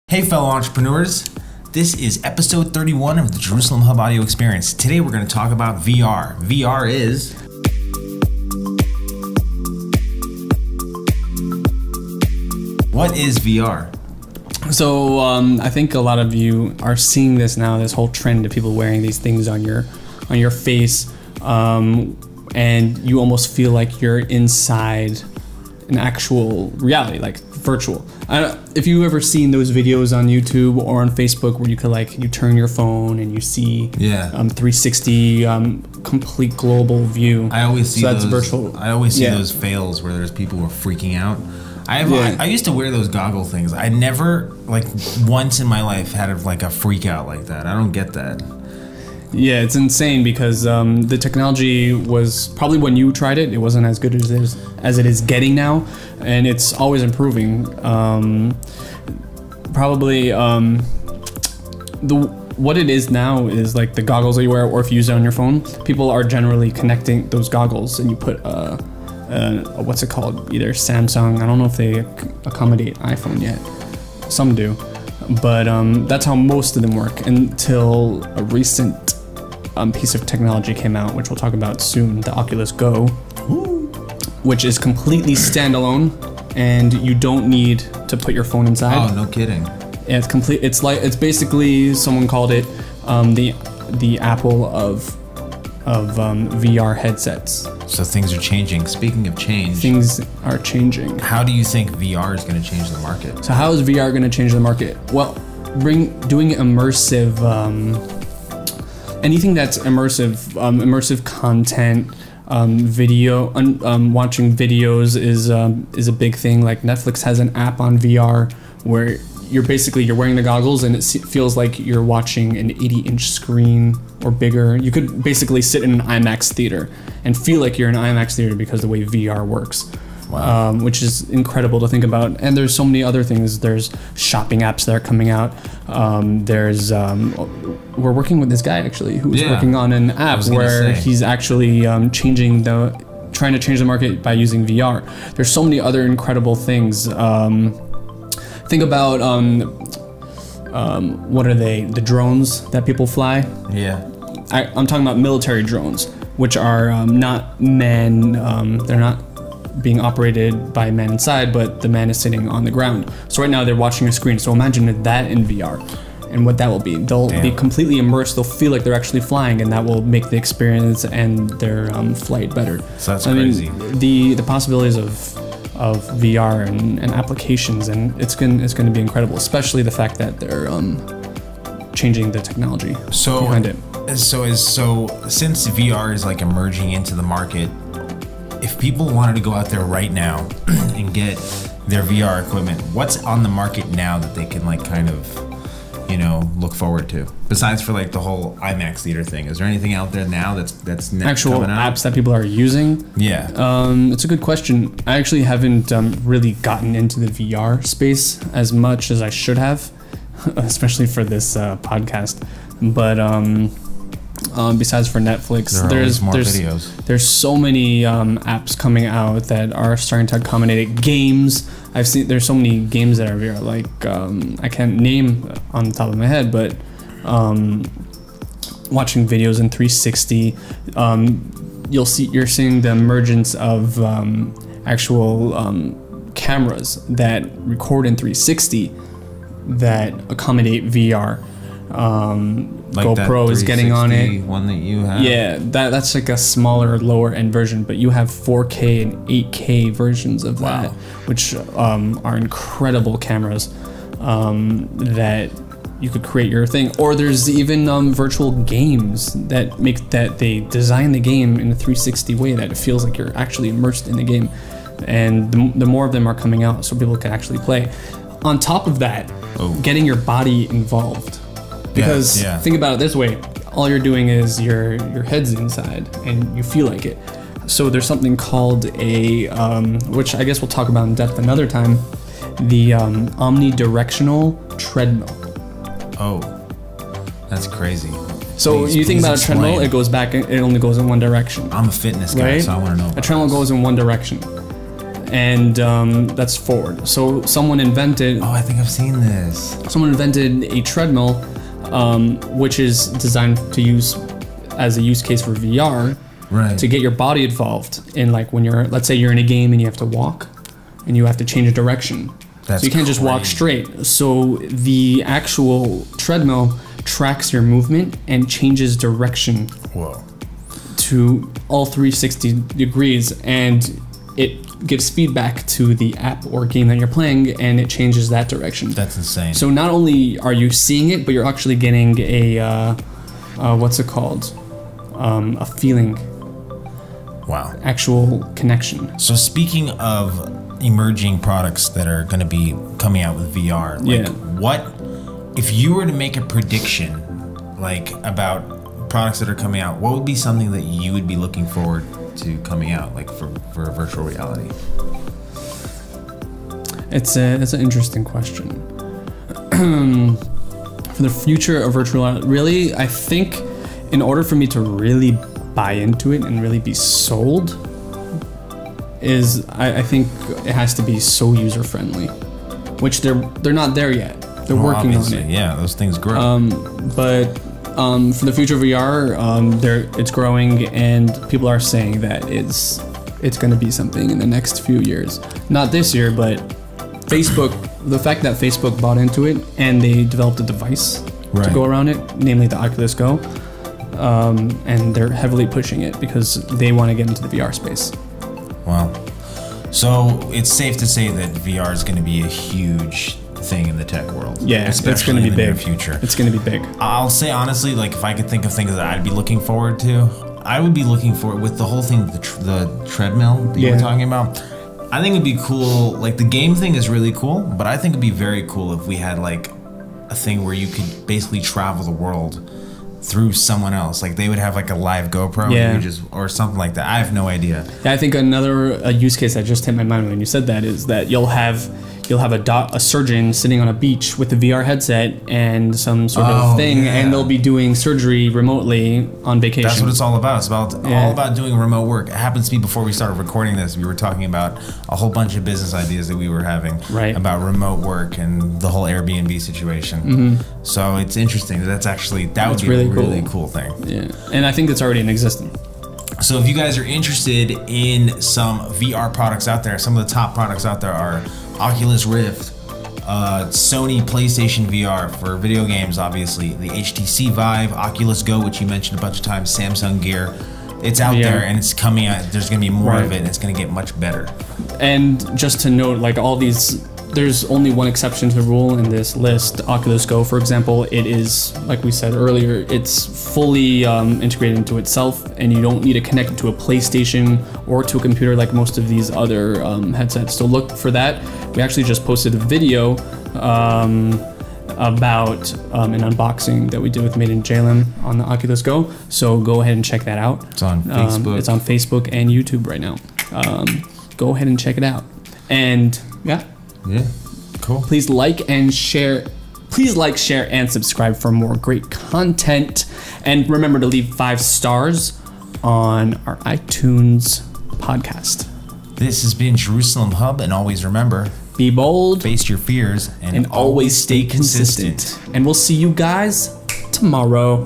Hey fellow entrepreneurs, this is episode 31 of the Jerusalem Hub Audio Experience. Today we're going to talk about VR. VR is... What is VR? So I think a lot of you are seeing this now, this whole trend of people wearing these things on your face, and you almost feel like you're inside an actual reality, like virtual. If you ever seen those videos on YouTube or on Facebook where you could you turn your phone and you see 360 complete global view. I always see that's those virtual. I always see those fails where there's people who are freaking out. I used to wear those goggle things. I never once in my life had a freak out like that. I don't get that. Yeah, it's insane because the technology was probably when you tried it, it wasn't as good as it is getting now, and it's always improving. What it is now is like the goggles that you wear, or if you use it on your phone, people are generally connecting those goggles, and you put what's it called? Either Samsung. I don't know if they accommodate iPhone yet. Some do. But that's how most of them work until a recent piece of technology came out, which we'll talk about soon, the Oculus Go, which is completely standalone, and you don't need to put your phone inside. Oh, no kidding. Yeah, it's complete. It's basically, someone called it the Apple of VR headsets. So things are changing. Speaking of change, things are changing. How do you think VR is going to change the market? So how is VR going to change the market? Well, doing immersive, anything that's immersive content, video, watching videos is a big thing. Like Netflix has an app on VR where you're wearing the goggles and it feels like you're watching an 80-inch screen or bigger. You could basically sit in an IMAX theater and feel like you're in an IMAX theater because of the way VR works. Wow. Which is incredible to think about. And there's so many other things. There's shopping apps that are coming out. We're working with this guy actually who's working on an app where he's actually trying to change the market by using VR. There's so many other incredible things. Think about what are they? The drones that people fly. Yeah. I'm talking about military drones, which are not man. They're not being operated by a man inside, but the man is sitting on the ground. So right now they're watching a screen. So imagine that in VR, and what that will be. They'll be completely immersed. They'll feel like they're actually flying, and that will make the experience and their flight better. So that's crazy. The possibilities of VR and applications, and it's going to be incredible, especially the fact that they're changing the technology behind it. So since VR is emerging into the market, if people wanted to go out there right now and get their VR equipment, what's on the market now that they can look forward to? Besides for the whole IMAX theater thing, is there anything out there now that's actual coming out? apps that people are using? Yeah. It's a good question. I actually haven't really gotten into the VR space as much as I should have, especially for this podcast. But besides for Netflix, there's so many apps coming out that are starting to accommodate games. I've seen there's so many games that are VR. I can't name on the top of my head, but watching videos in 360, you're seeing the emergence of actual cameras that record in 360 that accommodate VR. GoPro is getting on it. One that you have. Yeah, that's a smaller, lower end version, but you have 4K and 8K versions of that, which are incredible cameras that you could create your thing. Or there's even virtual games that they design the game in a 360 way that it feels like you're actually immersed in the game, and the more of them are coming out, so people can actually play. On top of that, getting your body involved. Because think about it this way, all you're doing is your head's inside and you feel like it. So there's something called which I guess we'll talk about in depth another time, the omnidirectional treadmill. Oh, that's crazy. So you think about a treadmill, it goes back, it only goes in one direction. I'm a fitness guy, so I want to know. A treadmill goes in one direction. and that's forward. So someone invented. Oh, I think I've seen this. Someone invented a treadmill, which is designed to use as a use case for VR, Right. to get your body involved in, like, when you're, let's say you're in a game and you have to walk, and you have to change a direction. That's so you can't just walk crazy. straight. So the actual treadmill tracks your movement and changes direction Whoa. to all 360 degrees, and it gives feedback to the app or game that you're playing, and it changes that direction. That's insane. So not only are you seeing it, but you're actually getting a what's it called? A feeling, Wow. actual connection. So speaking of emerging products that are going to be coming out with VR, like Yeah. what if you were to make a prediction, like about products that are coming out? What would be something that you would be looking forward to coming out, like for virtual reality? It's an interesting question. For the future of virtual reality, really, I think in order for me to really buy into it and really be sold, is I think it has to be so user friendly, which they're not there yet. They're Well, working on obviously, it. Yeah, those things grow. But for the future of VR, it's growing, and people are saying that it's going to be something in the next few years. Not this year, but Facebook. The fact that Facebook bought into it and they developed a device to Right. go around it, namely the Oculus Go, and they're heavily pushing it because they want to get into the VR space. Wow. So it's safe to say that VR is going to be a huge thing in the tech world. Yeah, it's going especially to be in the near big. future. It's going to be big. I'll say honestly, like if I could think of things that I'd be looking forward to, I would be looking forward with the whole thing, the treadmill that you were Yeah. talking about. I think it'd be cool. Like the game thing is really cool, but I think it'd be very cool if we had like a thing where you could basically travel the world through someone else. Like they would have like a live GoPro, Yeah. and you just or something like that. I have no idea. Yeah, I think another use case that just hit my mind when you said that is that you'll have a surgeon sitting on a beach with a VR headset and some sort of thing, yeah. and they'll be doing surgery remotely on vacation. That's what it's all about. It's about Yeah. all about doing remote work. It happens to be before we started recording this, we were talking about a whole bunch of business ideas that we were having Right. about remote work and the whole Airbnb situation. So it's interesting. That would That's be really a really cool. cool thing. Yeah, and I think it's already in existence. So if you guys are interested in some VR products out there, some of the top products out there are Oculus Rift, Sony PlayStation VR for video games, obviously, the HTC Vive, Oculus Go, which you mentioned a bunch of times, Samsung Gear. It's out Yeah. there and it's coming out. There's going to be more of Right. it and it's going to get much better. And just to note, like all these, there's only one exception to the rule in this list. Oculus Go, for example, it is, like we said earlier, it's fully integrated into itself, and you don't need to connect it to a PlayStation or to a computer like most of these other headsets. So look for that. We actually just posted a video about an unboxing that we did with Made in Jalen on the Oculus Go. So go ahead and check that out. It's on Facebook. It's on Facebook and YouTube right now. Go ahead and check it out. And yeah, Yeah, cool. please like, share, and subscribe for more great content. And remember to leave 5 stars on our iTunes podcast. This has been Jerusalem Hub, and always remember, Be bold face your fears and always stay consistent. And we'll see you guys tomorrow.